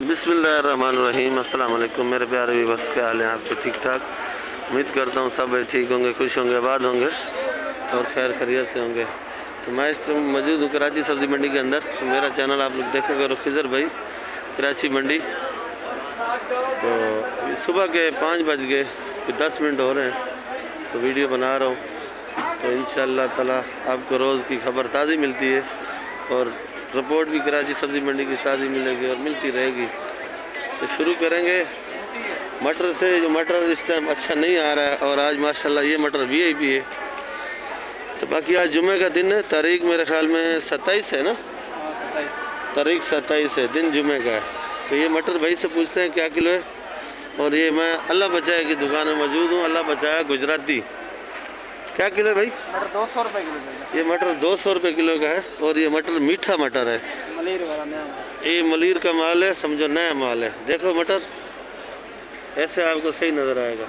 बिस्मिल्लाहिर्रहमानिर्रहीम। अस्सलाम वालेकुम मेरे प्यारे व्यूअर्स, क्या हाल है आपके? ठीक ठाक, उम्मीद करता हूँ सब ठीक होंगे, खुश होंगे, आबाद होंगे और खैर खैरियत से होंगे। तो मैं इस टाइम मौजूद हूँ कराची सब्ज़ी मंडी के अंदर। तो मेरा चैनल आप लोग देखें करो, खिज़र भाई कराची मंडी। तो सुबह के 5 बज गए, 10 मिनट हो रहे हैं तो वीडियो बना रहा हूँ। तो इंशाअल्लाह ताला आपको रोज़ की खबर ताज़ी मिलती है और रिपोर्ट भी कराची सब्ज़ी मंडी की ताज़ी मिलेगी और मिलती रहेगी। तो शुरू करेंगे मटर से। जो मटर इस टाइम अच्छा नहीं आ रहा है और आज माशाल्लाह ये मटर वीआईपी है। तो बाकी आज जुमे का दिन है, तारीख मेरे ख्याल में 27 है ना? तारीख 27 है, दिन जुमे का है। तो ये मटर भाई से पूछते हैं क्या किलो है। और ये मैं अल्लाह बचाए की दुकान में मौजूद हूँ, अल्लाह बचाया गुजराती। क्या किलो है भाई? मटर 200 रुपये किलो। ये मटर 200 रुपये किलो का है और ये मटर मीठा मटर है, मलीर वाला नया। ये मलीर का माल है, समझो नया माल है। देखो मटर ऐसे आपको सही नज़र आएगा,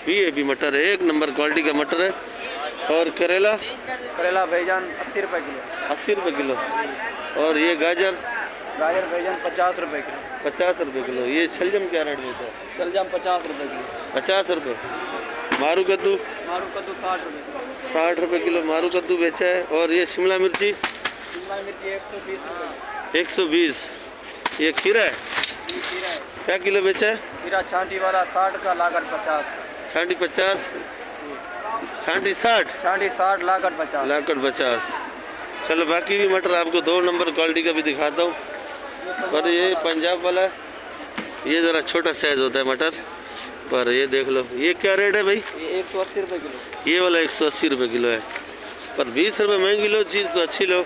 वीआईपी मटर है, 1 नंबर क्वालिटी का मटर है। और करेला बैगन 80 रुपये किलो। 80 रुपये किलो। और ये गाजर बैगन 50 रुपये किलो। 50 रुपये किलो। ये शलजम क्या रेट देता है? शलजम 50 रुपये किलो। 50 रुपये। मारू कद्दू 60 रुपये किलो। 60 रुपये किलो मारू कद्दू बेचा है। और ये शिमला मिर्ची 120 रुपये। 120। ये खीरा है, क्या किलो बेचा है? खीरा छांटी वाला 60 का, लागत 50। छांटी 50, छांटी 60, छांटी 60, लागत 50। लागत 50। चलो बाकी भी मटर आपको 2 नंबर क्वालिटी का भी दिखाता हूँ। पर ये पंजाब वाला है, ये ज़रा छोटा साइज़ होता है मटर। पर ये देख लो, ये क्या रेट है भाई? ये 180 रुपये किलो। ये वाला 180 रुपये किलो है। पर 20 रुपये महंगी लो चीज़ तो अच्छी लो।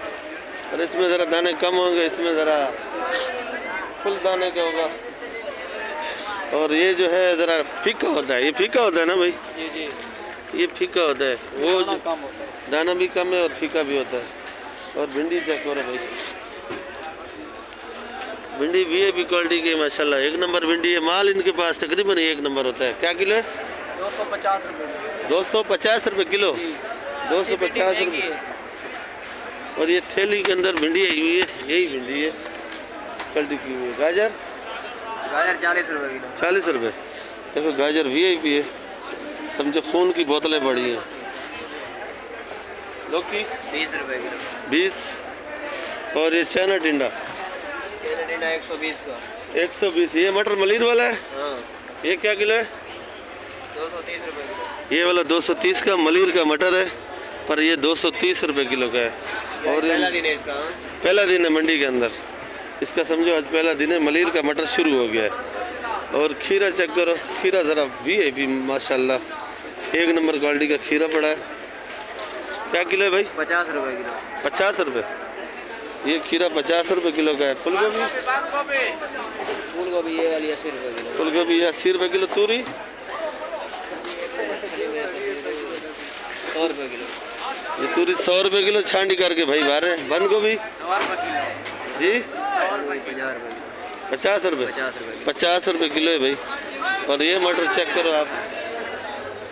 और इसमें ज़रा दाने कम होंगे, इसमें ज़रा फुल दाने का होगा। और ये जो है ज़रा फीका होता है, ये फीका होता है ना भाई? जी जी, ये फीका होता है, वो दाना कम होता है। दाना भी कम है और फीका भी होता है। और भिंडी चेक करो भाई, भिंडी वीआईपी क्वालिटी की माशाल्लाह, 1 नंबर भिंडी है। माल इनके पास तकरीबन 1 नंबर होता है। क्या किलो है? 250 रुपये। 250 रुपये किलो। 250 रुपये। और ये थैली के अंदर भिंडी आई हुई है, यही भिंडी है क्वालिटी की हुई है। गाजर 40 रुपये किलो। 40 रुपये। देखो गाजर वीआईपी है, समझो खून की बोतलें पड़ी हैं। लौकी 20 रुपये किलो। 20। और ये चना टिंडा 120 का। 120। ये मटर मलीर वाला है, हाँ, ये क्या किलो है? 230 रुपये किलो। ये वाला 230 का मलीर का मटर है, पर ये 230 रुपये किलो का है। और पहला दिन है इसका। पहला दिन है मंडी के अंदर इसका, समझो आज पहला दिन है, मलीर का मटर शुरू हो गया है। और खीरा चेक करो, खीरा ज़रा वीआईपी माशाल्लाह, 1 नंबर क्वालिटी का खीरा पड़ा है। क्या किलो है भाई? 50 रुपये किलो। 50 रुपये। ये खीरा 50 रुपये किलो का है। फूलगोभी फूलगोभी ये वाली 80 रुपये किलो। फूलगोभी 80 रुपये किलो। तूरी 100 रुपये किलो। ये तूरी 100 रुपये किलो छांडी करके भाई बारे। बंद गोभी जी 50 रुपये। 50 रुपये किलो है भाई। और ये मटर चेक करो आप,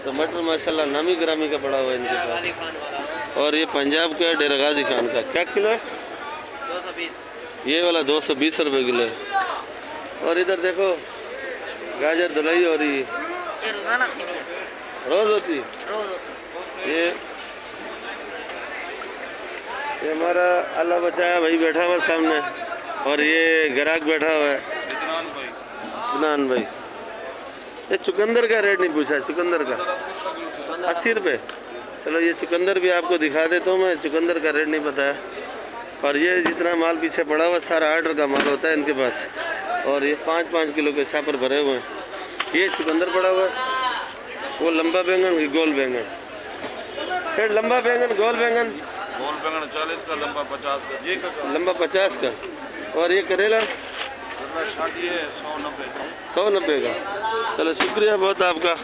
तो मटर माशाल्लाह नामी ग्रामी का पड़ा हुआ है इनके पास। और ये पंजाब का डेरा गाजी खान का। क्या किलो है? 220। ये वाला 220 रुपये किलो है। और इधर देखो गाजर धुलाई हो रही है, ये रोजाना थी नहीं, रोज़ होती। रोज। ये हमारा अल्लाह बचाया भाई बैठा हुआ सामने। और ये ग्राहक बैठा हुआ है, इदनान भाई। ये चुकंदर का रेट नहीं पूछा, चुकंदर का 80 रुपये। चलो ये चुकंदर भी आपको दिखा देता हूँ मैं, चुकंदर का रेट नहीं बताया। और ये जितना माल पीछे पड़ा हुआ सारा आर्डर का माल होता है इनके पास। और ये 5-5 किलो के छापर भरे हुए हैं। ये चुकंदर पड़ा हुआ है, वो लंबा बैंगन, ये गोल बैंगन। फिर लंबा बैंगन, गोल बैंगन 40 का, लंबा 50 का। जी का लंबा 50 का। और ये करेला 190 का। चलो शुक्रिया बहुत आपका।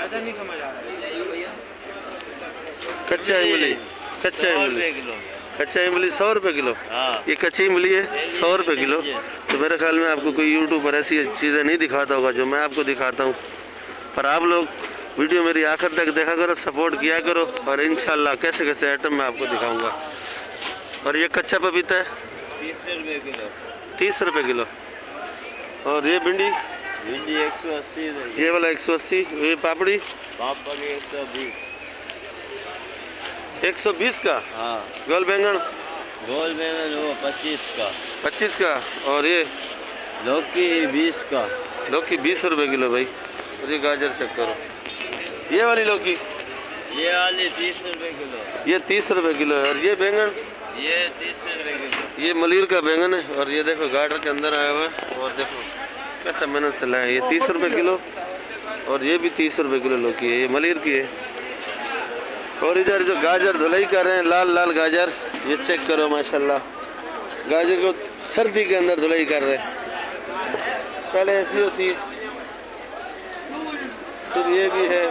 नहीं समझ आ रहा कच्चा इमली, कच्चा इमली, कच्चा इमली 100 रुपये किलो। ये कच्ची इमली है 100 रुपये किलो। तो मेरे ख्याल में आपको कोई यूट्यूब पर ऐसी चीज़ें नहीं दिखाता होगा जो मैं आपको दिखाता हूँ। पर आप लोग वीडियो मेरी आखिर तक देखा करो, सपोर्ट किया करो और इंशाल्लाह कैसे कैसे आइटम मैं आपको दिखाऊंगा। और ये कच्चा पपीता है 30 रुपये किलो। 30 रुपये किलो। और ये भिंडी? भिंडी 180 रुपये। ये वाला 180। ये पापड़ी? पापड़ी 120। 120 का? हाँ। गोल बैंगन? गोल बैंगन वो 25 का। 25 का। और ये लौकी 20 का। लौकी 20 रुपये किलो भाई। और ये गाजर चेक करो। ये वाली लौकी? ये वाली 30 रुपये किलो। ये 30 रुपये किलो है। और ये बैंगन? ये 30 रुपये किलो। ये मलिर का बैंगन है। और ये देखो गार्डर के अंदर आया हुआ है। और देखो कैसा मेहनत से लाए। ये 30 रुपये किलो। और ये भी 30 रुपये किलो लौकी है। ये मलिर की है। और इधर जो गाजर धुलाई कर रहे हैं, लाल लाल गाजर, ये चेक करो माशाल्लाह। गाजर को सर्दी के अंदर धुलाई कर रहे हैं। पहले ऐसी होती है, फिर ये भी है,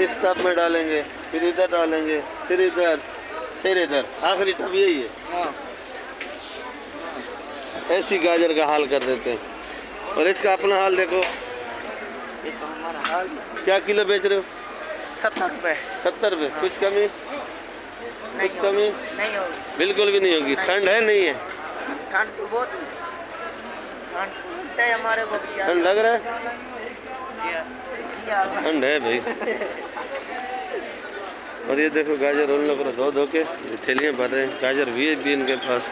इस टब में डालेंगे, फिर इधर डालेंगे, फिर इधर, फिर इधर, आखिरी टब यही है। ऐसी गाजर का हाल कर देते हैं। और इसका अपना हाल देखो। ये तो हमारा हाल क्या किलो बेच रहे हो? 70 रुपये। 70 रुपये। कुछ कमी? नहीं कुछ कमी? नहीं होगी। बिल्कुल भी नहीं होगी। ठंड है नहीं है? ठंड तो बहुत है। ठंड तो है हमारे को भी। ठंड लग रहा है? ठंड है भाई। और ये देखो गाजर उन लोगों को धो के थैलियाँ भर रहे हैं। गाजर भी इनके पास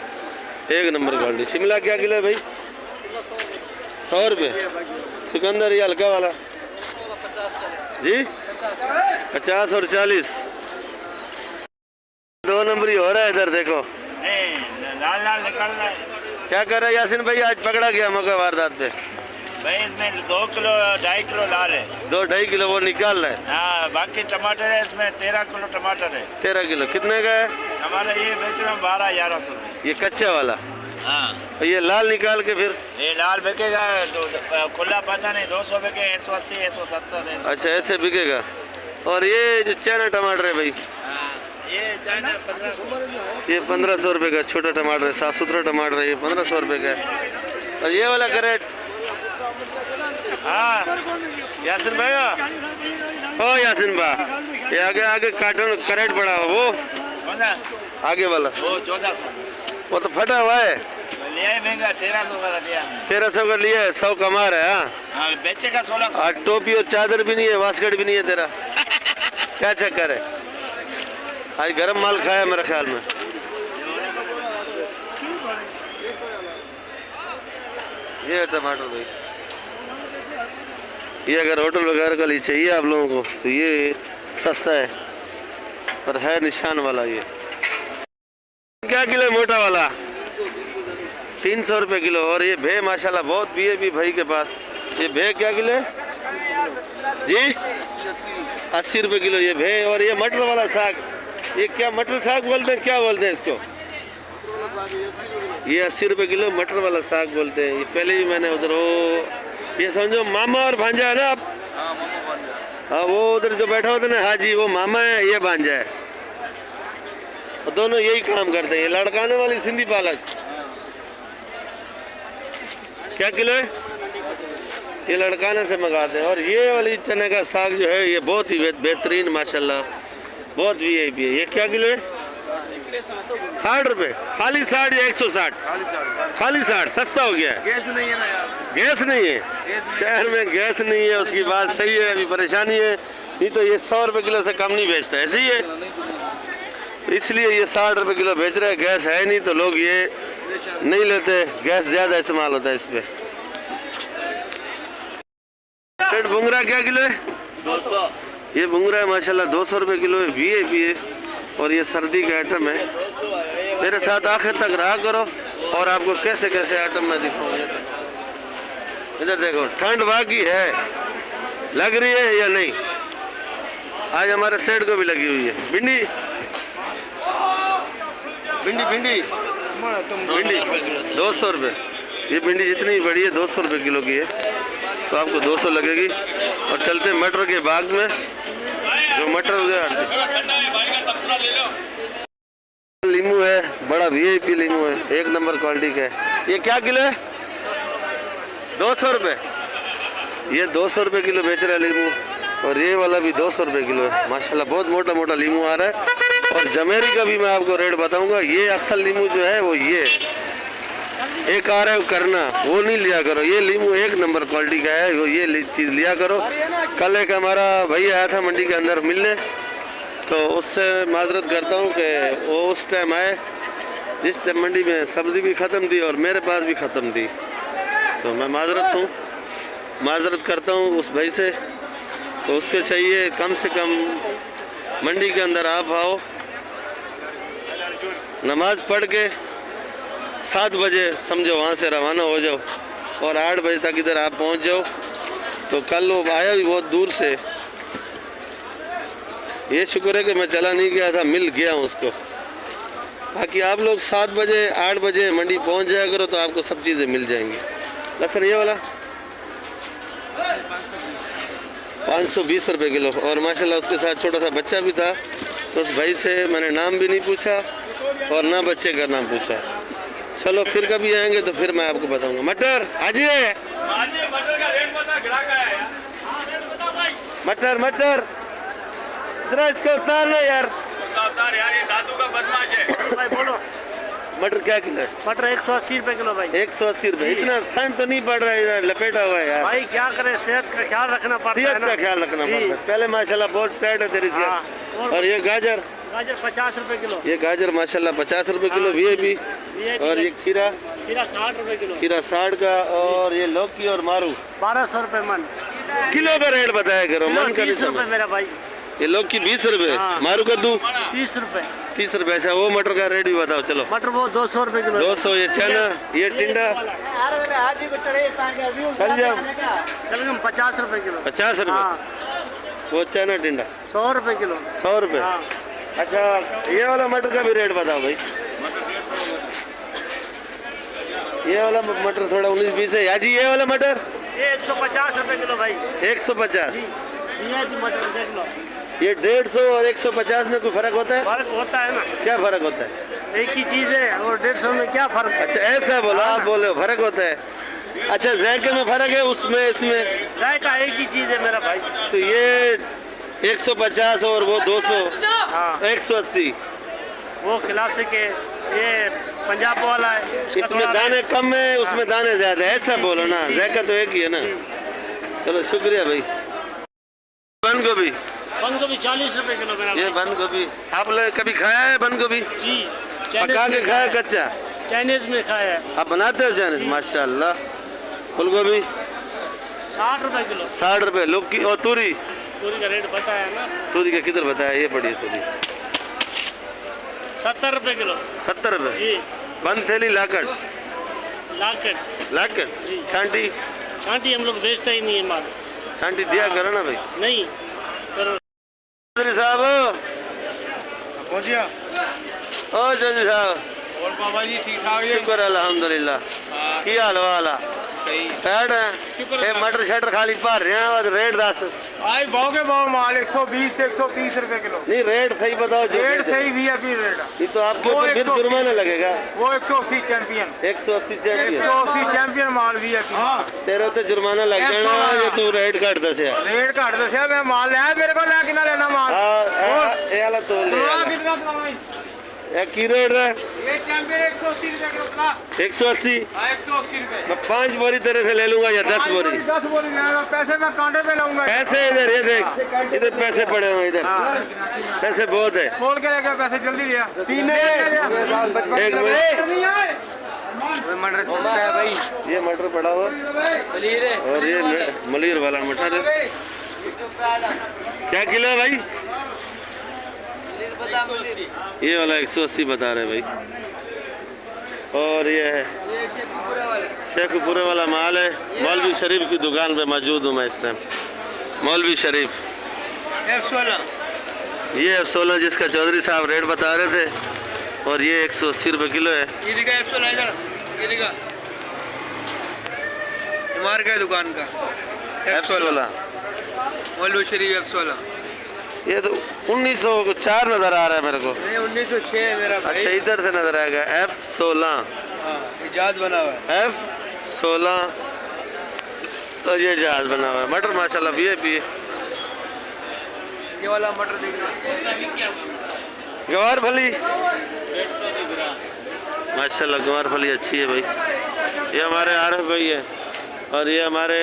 एक नंबर क्वालिटी। शिमला क्या किलो है भाई? 100 रुपये। सिकंदर ये हल्का वाला जी 50 और 40। 2 नंबरी हो रहा है इधर देखो। लाल लाल निकल रहा है। क्या कर रहा है यासीन भाई? आज पकड़ा गया मौका वारदात पे भाई। इसमें 2 किलो 2.5 किलो लाल है। 2-2.5 किलो वो निकाल रहा है। हाँ, बाकी टमाटर है इसमें 13 किलो टमाटर है। 13 किलो कितने का है? हमारा ये बेच रहे हैं 12-1100 रुपये। ये कच्चा वाला। हाँ। और ये लाल निकाल के फिर? ये लाल बिकेगा खुला पता नहीं 200 बिके 180 170। अच्छा ऐसे बिकेगा। और ये जो चाइना टमाटर है भाई? हाँ, ये चाइना 1500। ये 1500 रुपये का छोटा टमाटर है। साफ सुथरा टमाटर है। ये 1500 रुपये का है। और ये वाला कैरेट? हाँ यासिन भाई, ओ यासिन भाई, ये आगे आगे कार्टून कैरेट पड़ा हुआ वो कौन सा? आगे वाला वो 1400। वो तो फटा हुआ है। लिया महंगा 1300 का लिया। 1300 का लिया है। 100 कमा रहा है। हाँ, बेचेगा 1600। आज टोपी और चादर भी नहीं है, वास्कट भी नहीं है तेरा। क्या चक्कर है? आज गरम माल खाया मेरे ख्याल में। ये है टमाटर भाई। ये अगर होटल वगैरह का लिए चाहिए आप लोगों को तो ये सस्ता है, पर है निशान वाला। ये क्या किलो है मोटा वाला? 300 रुपये किलो। और ये भे माशाल्लाह बहुत भी है भी भाई के पास। ये भे क्या किलो है जी? 80 रुपये किलो ये भे। और ये मटर वाला साग, ये क्या मटर साग बोलते हैं? क्या बोलते हैं इसको? ये 80 रुपये किलो मटर वाला साग बोलते हैं। ये पहले ही मैंने उधर वो ये समझो मामा और भांजा है ना आप? हाँ, वो उधर जो बैठा होता है ना, हाँ जी, वो मामा है, ये भांजा है। और दोनों यही काम करते हैं। ये लड़काने वाली सिंधी पालक क्या किलो है? ये लड़काने से मंगाते हैं। और ये वाली चने का साग जो है ये बहुत ही बेहतरीन माशाल्लाह, बहुत वीआईपी है। ये क्या किलो है? 60 रुपये। खाली 60 या 160? खाली 60। सस्ता हो गया है। गैस नहीं है ना यार। गैस नहीं है शहर में? गैस नहीं है उसकी बात सही है, अभी परेशानी है। नहीं तो ये 100 रुपये किलो से कम नहीं बेचता, ऐसे ही है। तो इसलिए ये 60 रुपये किलो बेच रहे हैं। गैस है नहीं तो लोग ये नहीं लेते, गैस ज़्यादा इस्तेमाल होता है इस पर। सेठ बुंगरा क्या किलो है? 200। ये बुंगरा है माशाल्लाह 200 रुपये किलो है। वीआईपी है और ये सर्दी का आइटम है। मेरे साथ आखिर तक रहा करो और आपको कैसे कैसे आइटम मैं दिखाऊंगा। इधर देखो, ठंड बाकी है, लग रही है या नहीं? आज हमारे सेठ को भी लगी हुई है। भिंडी भिंडी भिंडी भिंडी 200 रुपये। ये भिंडी जितनी बड़ी है 200 रुपये किलो की है, तो आपको 200 लगेगी। और चलते मटर के बाग में, जो मटर लीमू है, बड़ा वीआईपी लीमू है, एक नंबर क्वालिटी का है। ये क्या किलो है? 200 रुपये। ये 200 रुपये किलो बेच रहा है लीमू। और ये वाला भी 200 रुपये किलो है माशाल्लाह। बहुत मोटा मोटा लीमू आ रहा है। और जमेरी का भी मैं आपको रेट बताऊंगा। ये असल लीमू जो है वो ये एक आ रहा है करना, वो नहीं लिया करो। ये लीमू एक नंबर क्वालिटी का है, वो ये चीज़ लिया करो। कल एक हमारा भाई आया था मंडी के अंदर मिलने, तो उससे माजरत करता हूँ कि वो उस टाइम आए जिस टाइम मंडी में सब्ज़ी भी ख़त्म थी और मेरे पास भी ख़त्म थी। तो मैं माजरत करता हूँ उस भाई से। तो उसके चाहिए कम से कम मंडी के अंदर आप आओ, नमाज पढ़ के 7 बजे समझो वहाँ से रवाना हो जाओ और 8 बजे तक इधर आप पहुँच जाओ। तो कल वो आया भी बहुत दूर से, ये शुक्र है कि मैं चला नहीं गया था, मिल गया हूँ उसको। बाकी आप लोग 7 बजे 8 बजे मंडी पहुँच जाया करो तो आपको सब चीज़ें मिल जाएंगी। लहसुन ये वाला 520 रुपये किलो, और माशाल्लाह उसके साथ छोटा सा बच्चा भी था। तो उस भाई से मैंने नाम भी नहीं पूछा और ना बच्चे का नाम पूछा। चलो फिर कभी आएंगे तो फिर मैं आपको बताऊंगा। मटर आजिए, मटर का रेट पता गिराका है यार। मटर जरा इसको उतारना यार। उतार यार, ये दादू का बदमाश है। भाई बोलो, मटर क्या किलो है? मटर 180 रुपए किलो भाई। 180 रुपये। इतना ठंड तो नहीं पड़ रहा है, लपेटा हुआ है यार। भाई क्या करें, सेहत का ख्याल रखना पड़ता है सेहत ना। का ख्याल रखना पड़ता है। पहले माशाल्लाह बहुत टाइट है तेरी हाँ, सेहत। और ये गाजर 50 रुपए किलो। ये गाजर माशाल्लाह 50 रुपये किलो वीआईपी। और ये खीरा 60 रुपए किलो। खीरा 60 का। और ये लौकी और मारू 1200 रुपए मन। किलो का रेट बताया करो, मन का 30 रुपए मेरा भाई। ये लौकी 20 रुपये, हाँ। मारू कद्दू 30 रुपए। 30 रुपये। अच्छा वो मटर का रेट भी बताओ। चलो मटर वो 200 रुपए किलो। 200। ये चना, ये टिंडा शलजम चलो 50 रुपए किलो। 50 रुपये। हाँ। वो चना टिंडा 100 रुपए किलो। 100 रुपये। हाँ। अच्छा ये वाला मटर का भी रेट बताओ भाई। ये वाला मटर थोड़ा 19-20 है। याजी ये वाला मटर ये 150 रुपए किलो भाई। 150। ये मटर देख लो। ये 150 और 150 में कोई फर्क होता है? फर्क होता है ना। क्या फर्क होता है? एक ही चीज है और 150 में क्या फर्क है? अच्छा ऐसा बोलो, आप बोले हो फर्क होता है। अच्छा जायके में फर्क है उसमें इसमें? जायका एक ही चीज है मेरा भाई। तो ये 150 और वो 200। हाँ। 180। वो क्लासिक है, ये पंजाब वाला है। इसमें दाने कम है, उसमें दाने ज्यादा है। ऐसा बोलो ना, जायका तो एक ही है ना। चलो शुक्रिया भाई। बंद गोभी 40 रुपए किलो मेरा ये भाई। बंद गोभी आप लोग कभी खाया है? बंद गोभी जी पका के खाया कच्चा? चाइनीज में खाया है। आप बनाते हो चाइनीज? माशाल्लाह। फूल गोभी 60 रुपए किलो। 60 रुपये। लौकी और तूरी का रेट बताया ना। तूरी का किधर बताया? ये पड़ी है तूरी 70 रुपए किलो। 70 रुपये। जी। बंद थैली लाकड़ जी। छांटी हम लोग बेचते ही नहीं है माल। छांटी दिया करो ना भाई। नहीं करो। चौधरी साहब पहुंचिया ओ चौधरी साहब। और बाबा जी ठीक ठाक है? शुक्र अल्हम्दुलिल्लाह। की हाल वाला? सही। टाइट है। मटर शटर खाली भर रहे हैं और रेट दस। आई भाव के भाव माल 120 130 रुपए किलो। नहीं रेट सही बताओ। जो रेट सही वीआईपी रेट है। ये तो आपके ऊपर फिर जुर्माना लगेगा। वो 180 चैंपियन 180 चैंपियन 180 चैंपियन माल वीआईपी। हाँ तेरे तो जुर्माना लग जाना ये तू रेट घट दसिया। रेट घट दसिया मैं माल लिया मेरे को कितना लेना माल? ये वाला तो कितना की रेट है? ये चैंपियन 180 रुपए किलो कितना? 180। 180 रुपए। मैं 5 बोरी तेरे से ले लूंगा या 10 बोरी? 10 बोरी लेगा। पैसे मैं कांटे पे लाऊंगा। पैसे इधर ये देख, इधर पैसे पड़े हुए इधर। पैसे बहुत है। खोल के लेके पैसे जल्दी लिया। एक मटर सस्ता है भाई। ये मटर पड़ा हुआ और ये मलीर वाला मटर है। क्या किलो है भाई? ये वाला 180 बता रहे भाई। और ये है शेखपुरे वाला माल है। मौलवी शरीफ की दुकान पे मौजूद हूँ मैं इस टाइम। मौलवी शरीफ F16 ये F16 जिसका चौधरी साहब रेट बता रहे थे। और ये 180 रुपये किलो है। का दुकान का F16 मौलवी शरीफ F16। ये तो 1904 नजर आ रहा है मेरे को। नहीं 1906 है मेरा भाई। अच्छा इधर से नजर आएगा F16। ये जहाज बना हुआ है F16 तो ये जहाज बना हुआ है। मटर माशाल्लाह वीआईपी है। ये वाला मटर देखना। गवार फली माशाल्लाह गवार फली अच्छी है भाई। ये हमारे आरफ भाई है और ये हमारे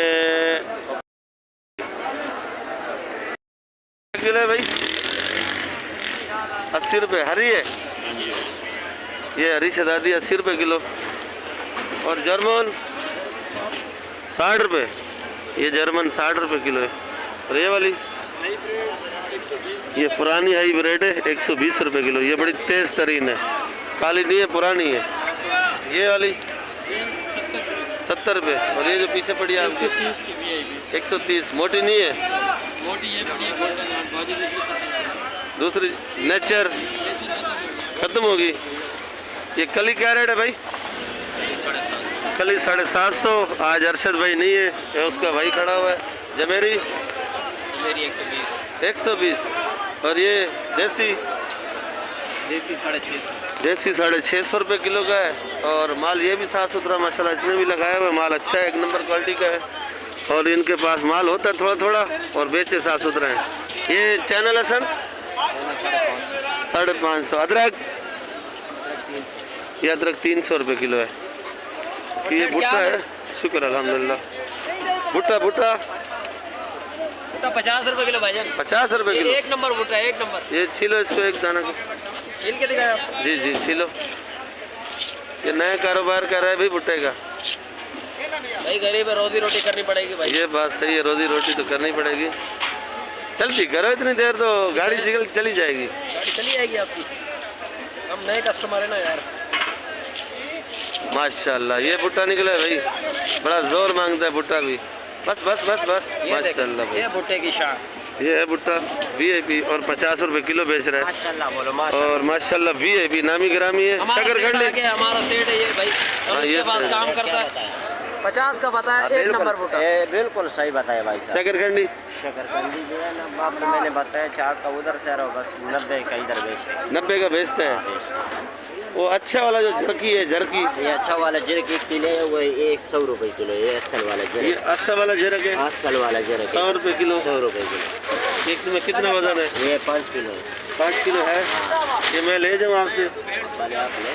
किलो है भाई 80 रुपये हरी है। ये हरी शहजादी 80 रुपये किलो और जर्मन 60 रुपये। ये जर्मन 60 रुपये किलो है। और ये वाली ये पुरानी हाई ब्रेड है 120 रुपये किलो। ये बड़ी तेज़ तरीन है, काली नहीं है, पुरानी है। ये वाली 70 रुपये। और ये जो पीछे पड़ी है 130। मोटी नहीं है, मोटी ये बड़ी है गोल्डन और बाजू दूसरी नेचर खत्म होगी। ये कली क्या रेट है भाई? कली 750। आज अरशद भाई नहीं है, ये उसका भाई खड़ा हुआ है। जमेरी मेरी 120। और ये देसी 650। देसी 650 रुपये किलो का है। और माल ये भी साफ़ सुथरा माशाल्लाह, इसने भी लगाया हुआ है। माल अच्छा है, 1 नंबर क्वालिटी का है। और इनके पास माल होता है थोड़ा थोड़ा और बेचे साफ़ सुथरा है। ये चैनल है सर 550। अदरक, ये अदरक 300 रुपये किलो है। ये भुट्टा है, शुक्र अल्हम्दुलिल्लाह। भुट्टा 50 रुपये किलो भाईजान। 50 रुपये किलो। 1 नंबर भुट्टा है, 1 नंबर। ये छीलो इसको, एक दाना को छील के दिखाया आप? जी छीलो। ये नया कारोबार कर रहा है भाई भुट्टे का। भाई गरीब है, रोजी रोटी करनी पड़ेगी भाई। ये बात सही है, रोजी रोटी तो करनी पड़ेगी। चलती करो इतनी देर तो गाड़ी चली जाएगी। गाड़ी चली जाएगी आपकी। हम नए कस्टमर है ना यार। माशाल्लाह ये भुट्टा निकला है भाई, बड़ा जोर मांगता है भुट्टा भी। बस माशाल्लाह भाई। ये भुट्टे की शान। ये है भुट्टा VIP और 50 रुपये किलो बेच रहा है। माशाल्लाह बोलो माशाल्लाह। और माशाल्लाह VIP नामी ग्रामी है। शकरकंडी हमारा सेठ है ये भाई, हम इसके पास काम करता है। 50 का बताया, 1 नंबर भुट्टा। बिल्कुल सही बताया भाई साहब। शकरकंडी जो है ना आपको मैंने बताया 4 का उधर से रहो, बस 90 का इधर बेचते हैं। 90 का बेचता है। वो अच्छा वाला जो झरकी है, झरकी ये अच्छा वाला झरकी किलो है, वो 100 रुपये किलो। ये असल वाला ये झरक, अच्छा वाला झरक है, असल वाला झरक 100 रुपये किलो। 100 रुपये किलो। एक में कितना वजन है? ये 5 किलो है। 5 किलो है। ये मैं ले जाऊँ आपसे? पहले आप ले।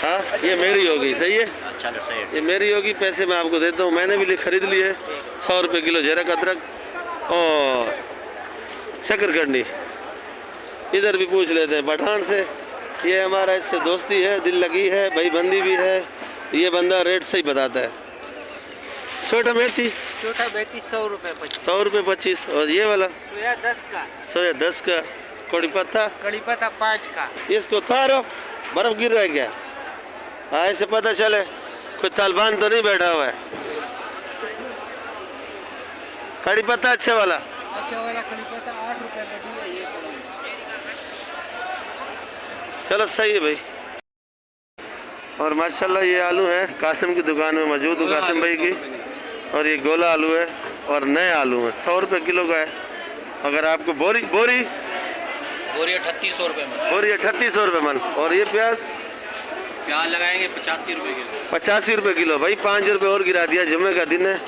हाँ ये मेरी होगी, सही है। चलो सही। ये मेरी होगी, पैसे मैं आपको देता हूँ। मैंने भी खरीद लिए 100 रुपये किलो झरक अदरक। और शकरकंडी इधर भी पूछ लेते हैं पठान से। ये हमारा इससे दोस्ती है, दिल लगी है, भाईबंदी भी है। ये बंदा रेट सही बताता है। छोटा मेथी 100 रुपये 25। 100 रुपये 25। और ये वाला सोया 10 का। सोया 10 का। कड़ी पत्ता 5 का। इसको थारो बर्फ गिर रहा है क्या? हाँ ऐसे पता चले कोई तालिबान तो नहीं बैठा हुआ है। कड़ी पत्ता अच्छा वाला कड़ी पत्ता 8 रुपये का है। ये चलो सही है भाई। और माशाल्लाह ये आलू है, कासिम की दुकान में मौजूद हूँ, कासिम भाई की। और ये गोला आलू है और नए आलू है, 100 रुपये किलो का है। अगर आपको बोरी 3800 रुपये मन। बोरी 3800 रुपये मन। और ये प्याज लगाएंगे 85 रुपये किलो। 85 रुपये किलो भाई, 5 रुपये और गिरा दिया। जुम्मे का दिन है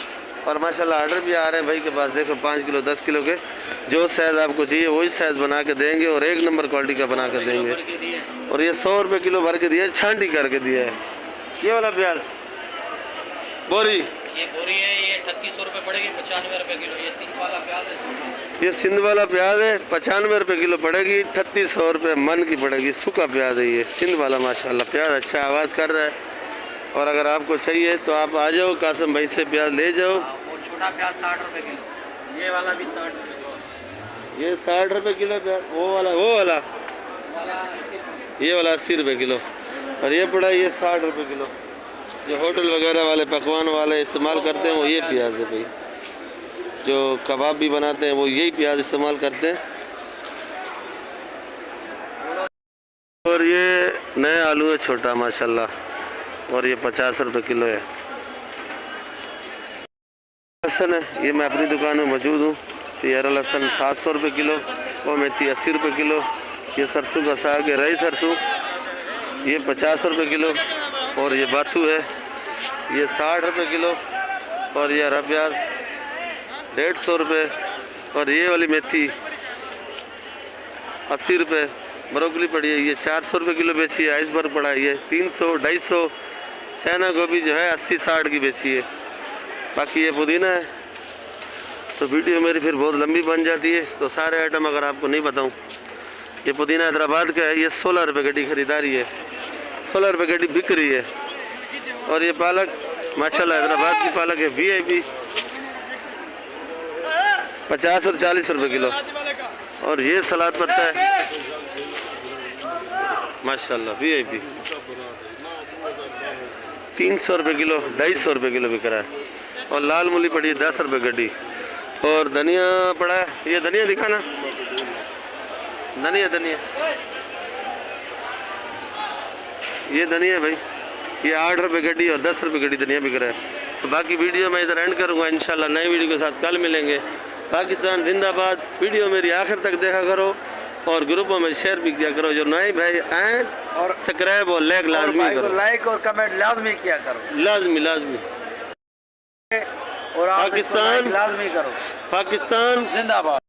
और माशाल्लाह ऑर्डर भी आ रहे हैं भाई के पास। देखो 5 किलो 10 किलो के जो साइज़ आपको चाहिए वही साइज़ बना के देंगे और 1 नंबर क्वालिटी का बना के देंगे। और ये 100 रुपये किलो भर के दिया है, छांटी करके दिया है। ये वाला प्याज बोरी, ये बोरी है, ये 3800 रुपये पड़ेगी, 95 रुपये किलो। ये सिंध वाला प्याज है, ये सिंध वाला प्याज है, 95 रुपये किलो पड़ेगी, 3800 रुपये मन की पड़ेगी। सूखा प्याज है ये सिंध वाला। माशाल्लाह प्याज अच्छा आवाज़ कर रहा है। और अगर आपको चाहिए तो आप आ जाओ, कासिम भाई से प्याज ले जाओ। वो छोटा प्याज 60 रुपये किलो। ये वाला भी 60 रुपये किलो। ये 60 रुपये किलो प्याज। वो वाला ये वाला 80 रुपये किलो। और ये पड़ा ये 60 रुपये किलो। जो होटल वगैरह वाले पकवान वाले इस्तेमाल करते हैं वो ये प्याज है भाई। जो कबाब भी बनाते हैं वो यही प्याज इस्तेमाल करते हैं। और ये नए आलू है छोटा माशाल्लाह। और ये 50 रुपये किलो है। लहसुन है, ये मैं अपनी दुकान में मौजूद हूँ। तो ये लहसुन 700 रुपये किलो। और मेथी 80 रुपये किलो। ये सरसों का साग है, रई सरसों, ये 50 रुपये किलो। और ये बाथू है, ये 60 रुपये किलो। और ये हरा प्याज 150 रुपये। और ये वाली मेथी 80 रुपये। ब्रोकली पड़ी है, ये 400 रुपये किलो बेची है। आइसबर्ग पड़ा है, ये 300 250। चाइना गोभी जो है 80-60 की बेची है। बाकी ये पुदीना है। तो वीडियो मेरी फिर बहुत लंबी बन जाती है, तो सारे आइटम अगर आपको नहीं बताऊं। ये पुदीना हैदराबाद का है, ये 16 रुपये गड्डी खरीदारी है, 16 रुपये गड्डी बिक रही है। और ये पालक माशाल्लाह हैदराबाद की पालक है, VIP 50 और 40 रुपये किलो। और ये सलाद पत्ता है माशाल्लाह VIP 300 रुपये किलो, 250 रुपये किलो बिक रहा है। और लाल मूली पड़ी है 10 रुपये गड्डी। और धनिया पड़ा है, ये धनिया दिखाना, धनिया ये धनिया भाई, ये 8 रुपये गड्डी और 10 रुपये गड्डी धनिया बिक रहा है। तो बाकी वीडियो मैं इधर एंड करूँगा, इंशाल्लाह नई वीडियो के साथ कल मिलेंगे। पाकिस्तान जिंदाबाद। वीडियो मेरी आखिर तक देखा करो और ग्रुपों में शेयर भी किया करो। जो नए भाई आए और सब्सक्राइब और लाइक लाजमी करो, लाइक और कमेंट लाजमी किया करो, लाजमी। और पाकिस्तान लाजमी करो। पाकिस्तान जिंदाबाद।